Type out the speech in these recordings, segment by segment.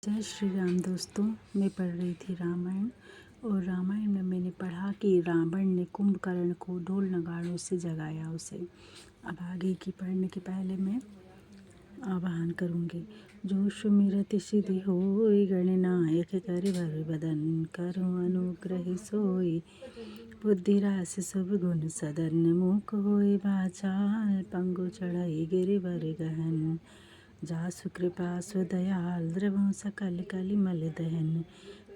जय श्री राम दोस्तों। मैं पढ़ रही थी रामायण और रामायण में मैंने पढ़ा कि रावण ने कुंभकर्ण को ढोल नगाड़ों से जगाया उसे। अब आगे की पढ़ने के पहले मैं आवाहन करूँगी। जो सुमिरत सिद्धि होय गणनायक कर भर बदन करो अनुग्रह सोई बुद्धिरास शुभ गुण सदन मुख होय बाचाल पंगु चढ़ाई गिरिवर गहन जासु कृपा सुदयाल द्रवों सकल कलिमल दहन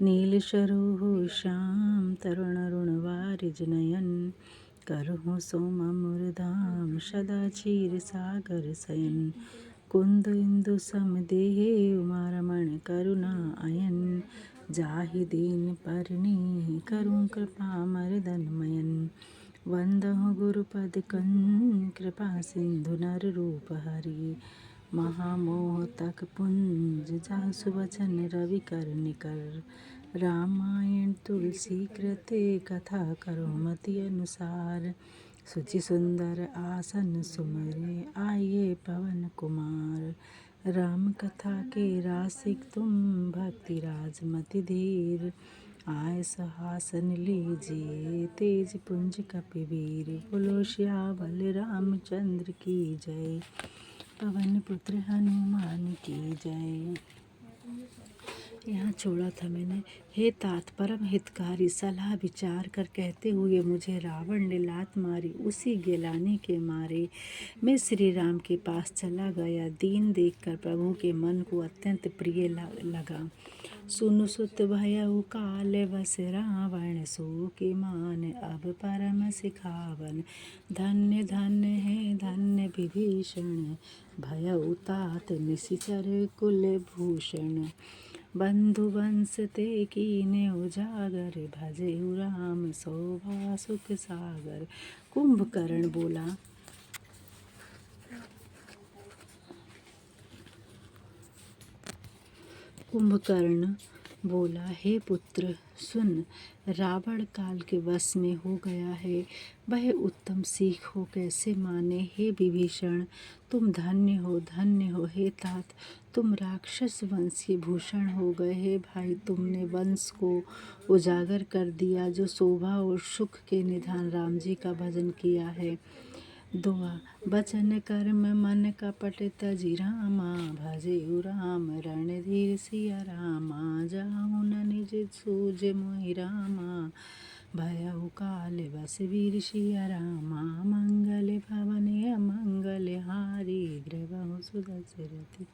नील सरोह श्याम तरुण रुण वारिज नयन करहु सोम मुरधाम सदा क्षीर सागर शयन कुंद इंदु समदेह उमा रमण करुणा अयन जाहि दीन परनी करुँ कृपा मर्दन मयन वंदहु गुरुपद कंज कृपा सिंधु नर रूप हरि महामोह तक पुंज जासु वचन रवि कर निकर रामायण तुलसी कृते कथा करो मति अनुसार सुचि सुंदर आसन सुमरे आइए पवन कुमार राम कथा के रासिक तुम भक्ति राजमति धीर आय सहासन लीजिए तेज पुंज कपिवीर बोलो श्यामल रामचंद्र की जय पवन पुत्र हनुमान की जय। यहाँ छोड़ा था मैंने। हे तात परम हितकारी सलाह विचार कर कहते हुए मुझे रावण ने लात मारी। उसी गिलानी के मारे मैं श्री राम के पास चला गया। दीन देखकर प्रभु के मन को अत्यंत प्रिय लगा। सुनु सुत भयउ काल बस रावण सो के मान अब परम सिखावन धन्य धन्य है धन्य विभीषण भयउ तात निशिचर कुल भूषण बंधु वंश ते कीने उजागर भजे राम शोभा सुख सागर। कुंभकर्ण बोला, हे पुत्र सुन, रावण काल के वश में हो गया है। वह उत्तम सीख हो कैसे माने। हे विभीषण तुम धन्य हो। हे तात तुम राक्षस वंश के भूषण हो गए। हे भाई तुमने वंश को उजागर कर दिया जो शोभा और सुख के निधान राम जी का भजन किया है। दुआ बचन कर्म मन कपट तजि रामा भजे राम रणधीर सिया रामा जाहु न निज सूझ मोहि रामा भयउ काल बस वीर सिया रामा मंगल भवन अमंगल हारी द्रवहु सुदशरथ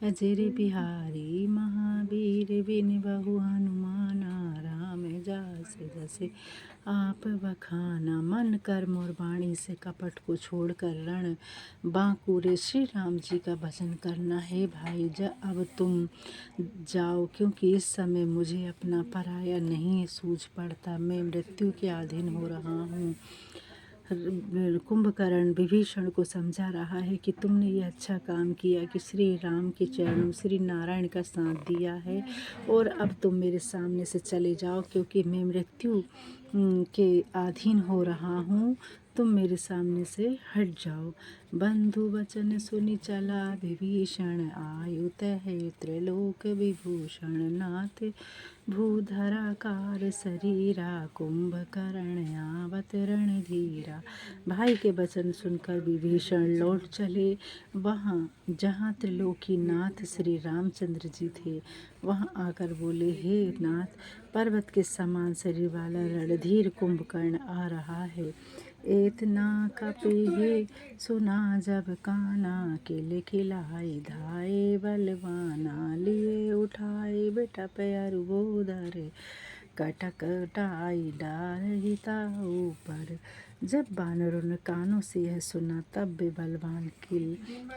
अजर बिहारी महावीर बिन बहु हनुमाना राम जास जस आप बखाना। मन कर्म और वाणी से कपट को छोड़कर रण बांकुरे श्री राम जी का भजन करना है। भाई अब तुम जाओ क्योंकि इस समय मुझे अपना पराया नहीं सूझ पड़ता। मैं मृत्यु के अधीन हो रहा हूँ। कुंभकर्ण विभीषण को समझा रहा है कि तुमने ये अच्छा काम किया कि श्री राम के चरणों श्री नारायण का साथ दिया है और अब तुम मेरे सामने से चले जाओ क्योंकि मैं मृत्यु के अधीन हो रहा हूँ। तुम मेरे सामने से हट जाओ। बंधु वचन सुनि चला विभीषण आयु तहै त्रिलोक विभूषण नाथ भूधराकार शरीरा कुंभकर्ण आवत रणधीरा। भाई के वचन सुनकर विभीषण लौट चले वहाँ जहाँ त्रिलोकी नाथ श्री रामचंद्र जी थे। वहाँ आकर बोले, हे नाथ पर्वत के समान शरीर वाला रणधीर कुंभकर्ण आ रहा है। एतना कपि सुना जब काना किल खिलाए धाये बलवाना लिए उठाए बिटप अरुबोदर कटकटाई डारहिता ऊपर। जब वानरों ने कानों से यह सुना तब वे बलवान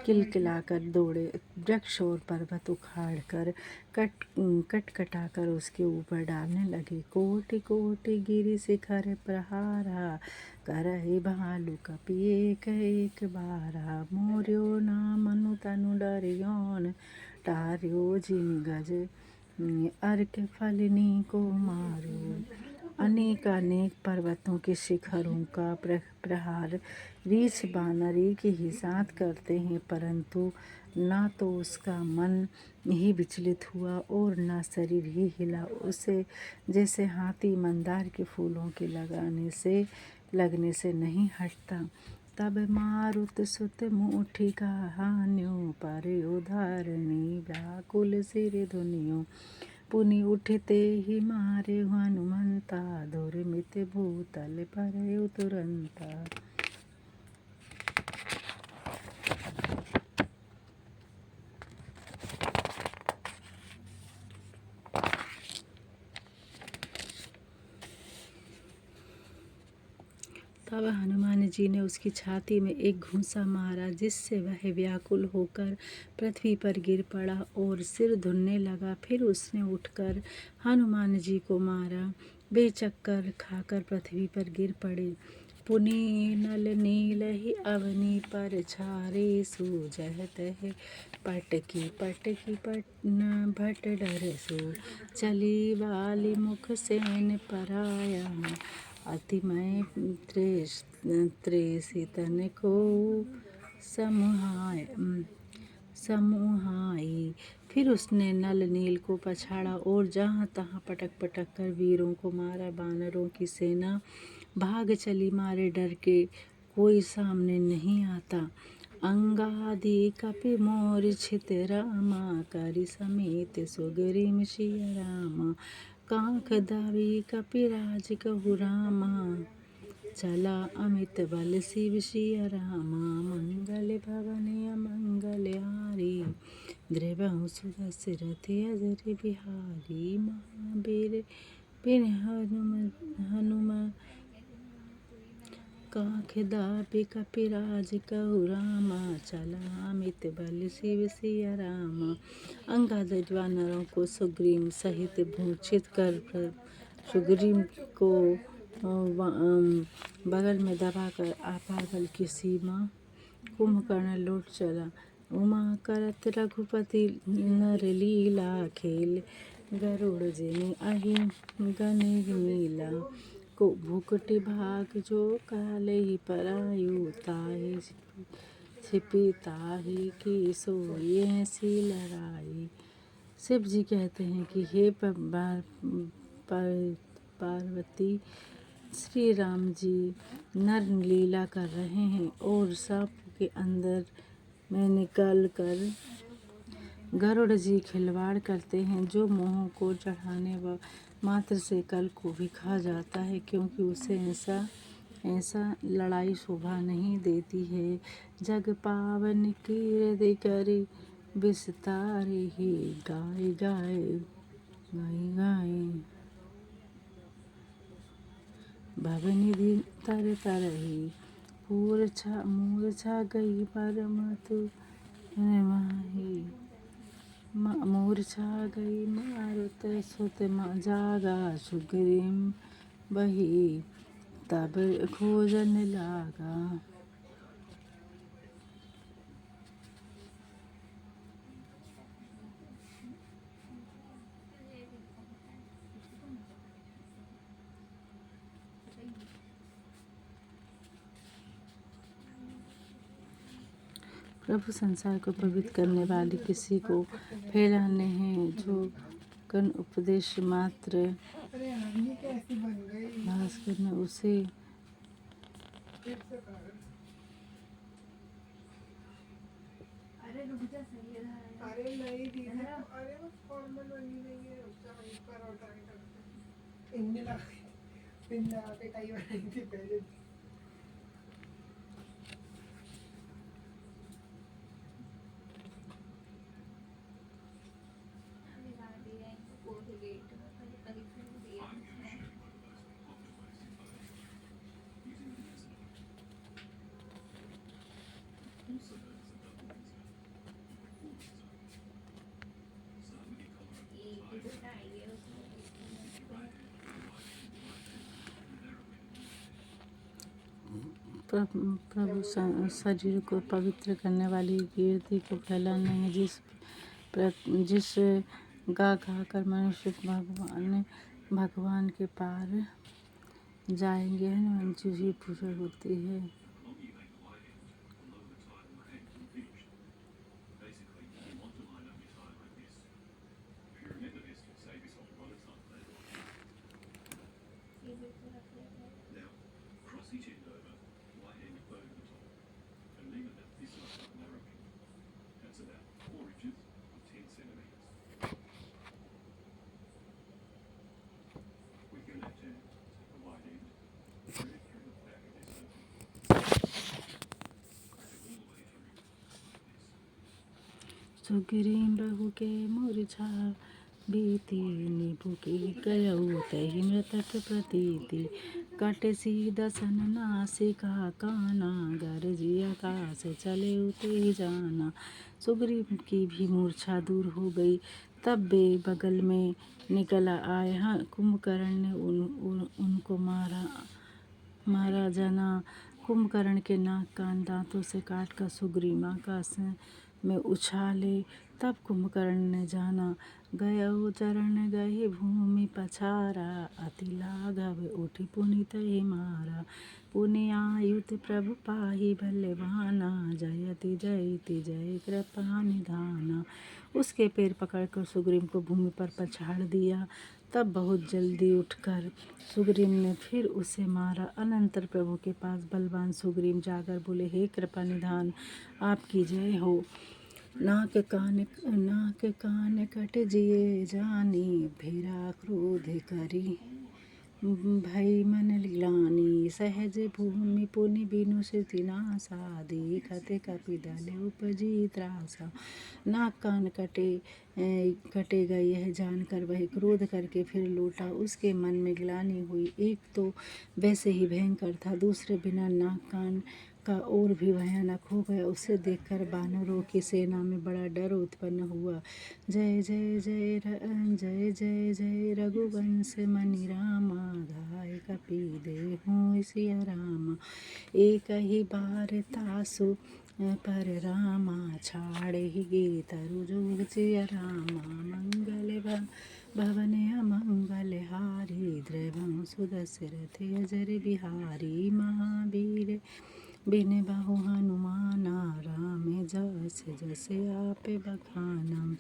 किलकिलाकर दौड़े। वृक्ष और पर्वत उखाड़ कर कटकटाकर उसके ऊपर डालने लगे। कोटि कोटि गिरि शिखर प्रहारा करहि भालु कपि एक एक बारा मोर्यो नाम मनु तनु डरियोन टार्यो जिन गज अर्क फलनी को मारो। अनेक पर्वतों के शिखरों का प्रहार रीछ बानर एक ही साथ करते हैं परंतु ना तो उसका मन ही विचलित हुआ और ना शरीर ही हिला। उसे जैसे हाथी मंदार के फूलों के लगने से नहीं हटता। तब मारुत सुत मुठि कहान्यो, पर उधारणी व्याकुल सिर धुनियो। पुनि उठते ही मारे हनुमंता, धुरमित भूतल पर तुरंता। तब हनुमान जी ने उसकी छाती में एक घूंसा मारा, जिससे वह व्याकुल होकर पृथ्वी पर गिर पड़ा और सिर धुनने लगा। फिर उसने उठकर हनुमान जी को मारा। वे चक्कर खाकर पृथ्वी पर गिर पड़े। पुनि नल नील ही अवनी पर छारे, सूझह तह पटकी पटकी भट डर सो। चली वाली मुख सेन पराया, अतिमय त्रेसी तन को समुहाई। फिर उसने नल नील को पछाड़ा और जहाँ तहाँ पटक पटक कर वीरों को मारा। बानरों की सेना भाग चली मारे डर के, कोई सामने नहीं आता। अंगादि कपि मूर्छित रामा, करि समेत सुग्रीव सिय रामा। कांख दावी कपिराज कहु रामा, चला अमित बल शिव सिय रामा। मंगल भवन अमंगल हारी, द्रवहु सुदशरथ अजर बिहारी। महावीर बिन हनुम कांख दाबी कपिराज कहु रामा, चला अमित बल शिव सिय रामा। अंगाद वानरों को सुग्रीव सहित मूर्छित कर सुग्रीव को बगल में दबाकर आपाबल की सीमा कुंभकर्ण लौट चला। उमा करत रघुपति नर लीला, खेल गरुड़ जिनि अहि गण नीला। को भुकटि भाग जो कालहि परायु, ताहि छिपि ताहि की सोई सी लड़ाई। शिव जी कहते हैं कि हे पार्वती, श्री राम जी नर लीला कर रहे हैं और सांप के अंदर में निकल कर गरुड़ जी खिलवाड़ करते हैं, जो मोह को चढ़ाने व मात्र से कल को भी खा जाता है, क्योंकि उसे ऐसा लड़ाई शोभा नहीं देती है। जग पावन कीर्ति करी विस्तारी ही, गाय गाय गाय गाय भवनिधि तर तरही। मूर्छा गई परमतु माही, मूर्छा गई मारुत सुत जागा। सुग्रीव बही तब खोजन लागा। प्रभु संसार को पवित्र करने वाले किसी को फैलाने हैं, जो कन उपदेश मात्र भास्कर में उसे प्रभु शरीर को पवित्र करने वाली कीर्ति को फैलाने हैं, जिस गा गा कर मनुष्य भगवान के पार जाएंगे। हनुमान जी की पूजा होती है। सुग्रीव बहु के मूर्छा बीती, निभु की गयउ तहि मृतक प्रतीति। कटे दसन नासिका काना, गरजी आकाश चले उते जाना। सुग्रीव की भी मूर्छा दूर हो गई। तब वे बगल में निकल आए। कुंभकर्ण ने उनको मारा जना। कुंभकर्ण के नाक कान दांतों से काटकर सुग्रीव आकाश में उछाले। तब कुंभकर्ण ने जाना, गयउ चरण गही भूमि पछारा। अति लाघव उठि पुनि तहि मारा। पुनि आयुत प्रभु पाहि बलवाना, जयति जयति जय कृपा निधाना। उसके पैर पकड़कर सुग्रीव को भूमि पर पछाड़ दिया। तब बहुत जल्दी उठकर सुग्रीव ने फिर उसे मारा। अनंतर प्रभु के पास बलवान सुग्रीव जाकर बोले, हे कृपा निधान, आपकी जय हो। नाक कान कट जिए जानी, भेरा क्रोध करी भई मन ग्लानि। सहज भूमि पुनि बिनु सिति नासा, देखत कपि दल उपजी त्रासा। नाक कान कटेगा यह जानकर वह क्रोध करके फिर लौटा। उसके मन में ग्लानि हुई। एक तो वैसे ही भयंकर था, दूसरे बिना नाक कान का और भी भयानक हो गया। उसे देखकर वानरों की सेना में बड़ा डर उत्पन्न हुआ। जय जय जय जय जय जय रघुवंश मनि रामा, धाय कपि देहु सिया रामा। एक ही बार तासु पर रामा, छाड़े गे तरु जोग सिया रामा। मंगल भवन अमंगल हारी, द्रवहु सुदशरथ अजर बिहारी। महावीर बिन बहु हनुमाना, राम जस जस आप बखाना।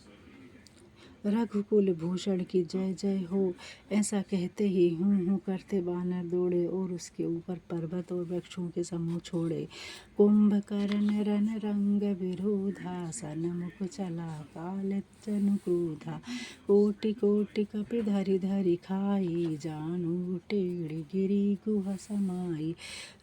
रघुकुल भूषण की जय जय हो। ऐसा कहते ही हूँ करते वानर दौड़े और उसके ऊपर पर्वत और वृक्षों के समूह छोड़े। कुंभकर्ण रन रंग विरोधा, सनमुख चला काल जनु क्रोधा। कोटि कोटि कपि धरि धरि खाई, जानु टेढ़ गिरि गुहा समाई।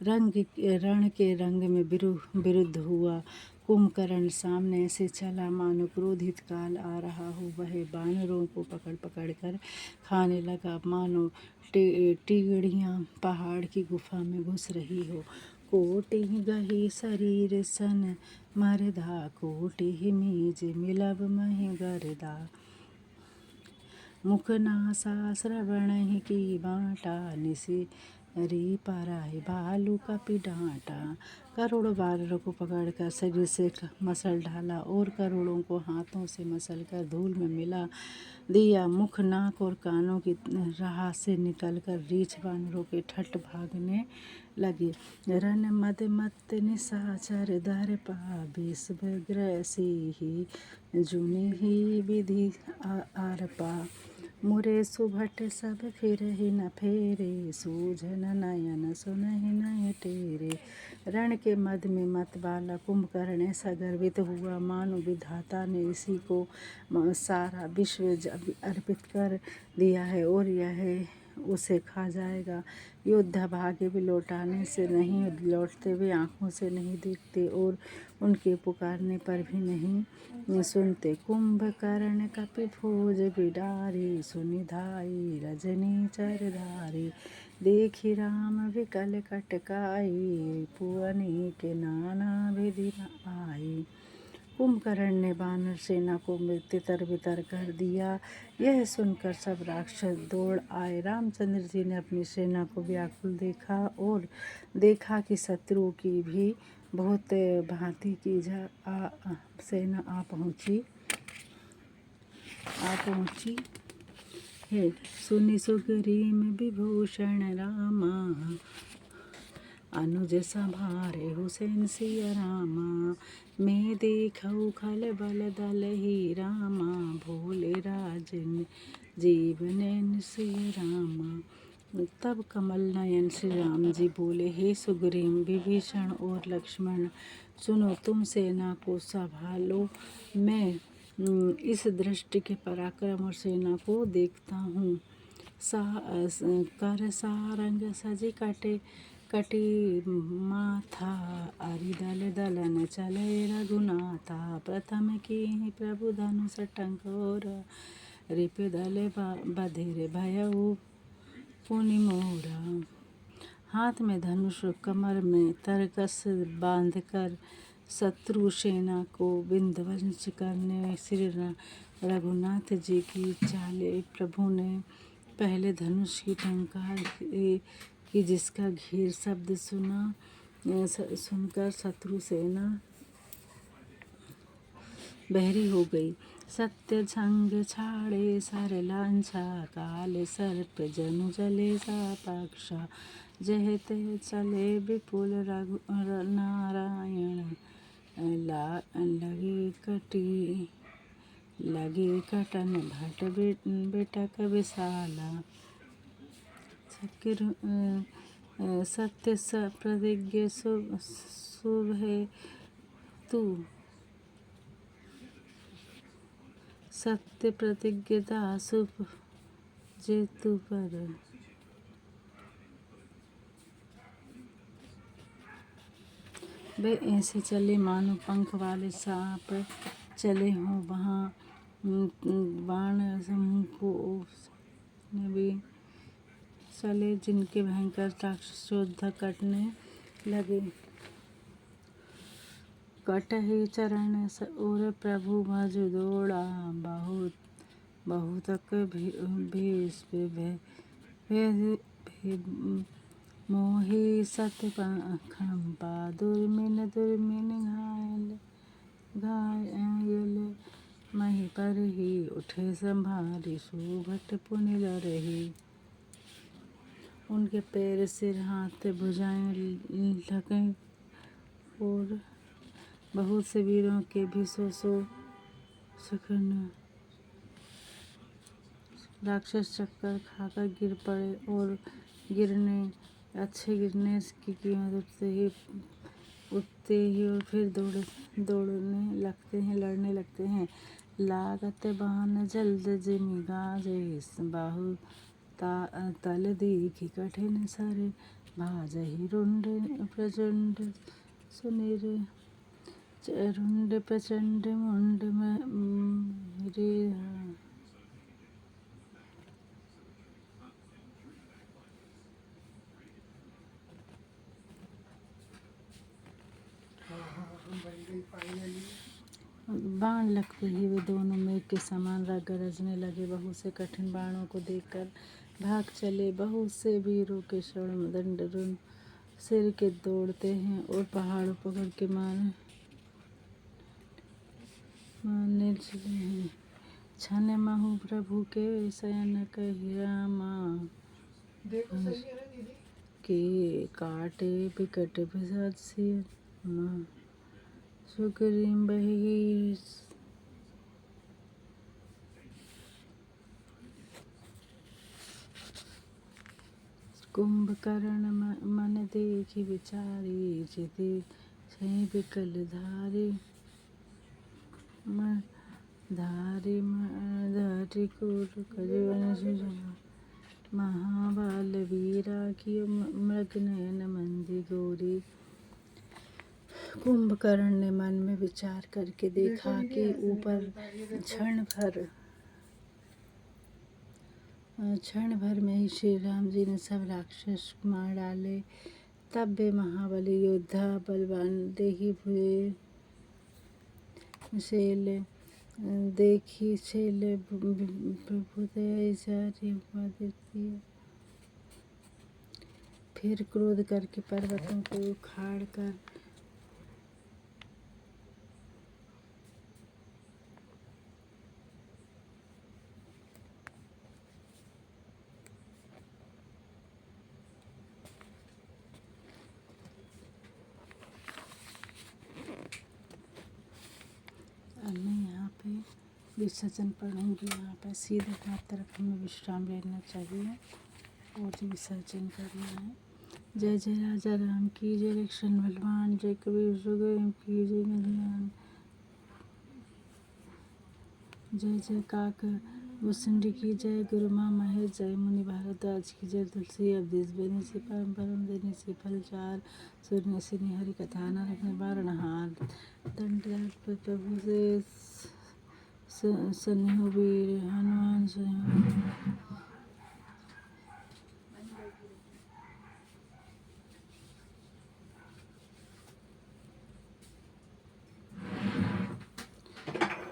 रण के रंग में विरुद्ध हुआ। कुंभकर्ण सामने से चला मानो क्रोधित काल आ रहा हो। वह वानरों को पकड़ पकड़ कर खाने लगा, मानो टिगड़ियाँ पहाड़ की गुफा में घुस रही हो। कोटि गही शरीर सन मरदा, कोटि मीज मिलब महि गरदा। मुख नासा श्रवण की बाटा, निसी री पराई भालू कपि डांटा। करोड़ों वानरों को पकड़कर शरीर से मसल डाला और करोड़ों को हाथों से मसल कर धूल में मिला दिया। मुख, नाक और कानों की राह से निकलकर रीछ वानरों के ठट भागने लगे। रन मद मत निशाचर दर्पा, विष ग्रसी ही जुनि ही विधि आरपा। मुरे सुभट सब फिरहि न फेरे, सूझन नयन सुनहि नय टेरे। रण के मद में मत वाला कुंभकर्ण ऐसा गर्वित हुआ, मानो विधाता ने इसी को सारा विश्व अर्पित कर दिया है और यह उसे खा जाएगा। योद्धा भागे भी लौटाने से नहीं लौटते, वे आँखों से नहीं देखते और उनके पुकारने पर भी नहीं सुनते। कुंभकर्ण कपि फौज बिडारी, सुनि धाई रजनी चरधारी। देखि राम विकल कटकाई, पुअनि के नाना विधि आई। कुंभकर्ण ने वानर सेना को तितर बितर कर दिया। यह सुनकर सब राक्षस दौड़ आए। रामचंद्र जी ने अपनी सेना को व्याकुल देखा और देखा कि शत्रुओं की भी बहुत भांति की सेना आ पहुँची है। सुनि सुग्रीव विभूषण रामा, अनुज संभारे हुसैन सिया रामा। मैं देखऊ खल बल दल ही रामा, भोले राजन जीवन सिया रामा। तब कमल नयन श्री राम जी बोले, हे सुग्रीव, विभीषण और लक्ष्मण, सुनो, तुम सेना को संभालो। मैं इस दृष्टि के पराक्रम और सेना को देखता हूँ। कर सारंग सजी कटे कटी माथा आरि दल दलन चले रघुनाथा। प्रथम की प्रभु धनुष टंकोर रिप दल बधिर भयउ पुनि मोरा। हाथ में धनुष कमर में तरकस बांधकर शत्रु सेना को विध्वंस करने श्री रघुनाथ जी की चाले प्रभु ने पहले धनुष की टंकार की, जिसका घेर शब्द सुनकर शत्रु सेना बहरी हो गई। सत्य झंग छाड़े सर लांछा काल सर्प जनु जले सापाक्षा। जह तह चले विपुल रघु नारायण लगे कटन भट बिटक विशाला। सत्य प्रतिज्ञ शुभ है तू सत्य प्रतिज्ञता शुभ जेतु पर। वे ऐसे चले मानो पंख वाले सांप चले हों, वहाँ बाण समूह को भी चले जिनके भयंकर राक्षस योद्धा कटने लगे। कटहि चरण और प्रभु भज दौड़ा बहुतक भेष मोहि सत खंपा दुर्मिन घायल मही पर ही उठे संभारी सुभट पुनि लरही। उनके पैर सिर हाथ भुजाएं लगे और बहुत से वीरों के भी सौ सेकंड राक्षस चक्कर खाकर गिर पड़े और अच्छे गिरने की कीमत उठते ही और फिर दौड़ने लगते हैं, लड़ने लगते हैं। लागत बाण जल्द जिमि गाजे बाहु तल दीघि कठिन सर भाजहि रुंड प्रचंड मुंड मेरे। बाण लगते ही वे दोनों मेघ के समान गरजने लगे। बहुत से कठिन बाणों को देखकर भाग चले। बहुत से वीरों के स्वर्ण दंड रुंड सिर के दौड़ते हैं और पहाड़ों पकड़ के मारने चले हैं। छन महु प्रभु के शयन कहि रामा के काटे बिकट विषद सुग्रीव बही। कुंभकर्ण मन देखि विचारी जिति छहि विकल धारी कुर करिवन सुजमा। महाबल वीरा कियो मृग नयन मंदी गोरी। कुंभकर्ण ने मन में विचार करके देखा कि ऊपर क्षण भर में ही श्री राम जी ने सब राक्षस मार डाले। तब वे महाबली योद्धा बलवान देखी छेल प्रभुदय सारी देती है। फिर क्रोध करके पर्वतों को उखाड़ कर मैं यहाँ पे विसर्जन पढ़ूंगी। यहाँ पर सीधे हाथ तरफ हमें विश्राम लेना चाहिए और विसर्जन करना है। जय जय राजा राम की जय, कृष्ण बलवान जय, कबीर सुगम की जय, जय जय काक भुसुंडी की जय, गुरु माँ महेश जय, मुनि भारद्वाज की जय, तुलसी अवधेश बेनी से परम परम देने से फल चार, सुरने से हरि कथा न रखने बारणहार, दंड प्रभु से सन्निहो वीर हनुमान से।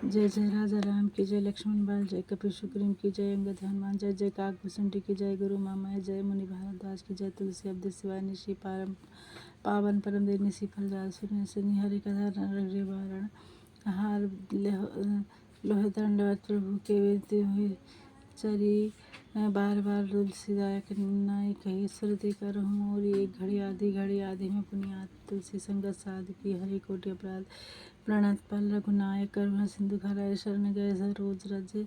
जय जय राजा राम की जय, लक्ष्मण बाल जय, कपि सुग्रीव की जय, अंगद हनुमान जय, जय काक भुसुंडी की जय, गुरु मामा जय, मुनि भारद्वाज की जय, तुलसी अवधेश शिवाय निशि पावन परम देव निशि फल जाल, सुन सुनि हरि कथा नर बारण हार, लोहे दंडवत प्रभु के विनती हुई चरी, बार बार तुलसीदायक नाई कही, श्रुति करहु मोरी एक घड़ी आदि में पुनियात, तुलसी संगत साध की हरि कोटि अपराध, प्रणत पल रघुनायक करुणा सिंधु खराय, शरण गए सरोज रज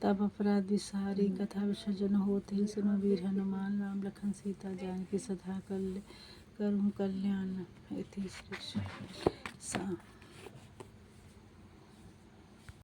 तब अपराध विसारी, कथा विसर्जन होते ही सुनो वीर हनुमान, राम लखन सीता जानकी सदा करुँ कल्याण।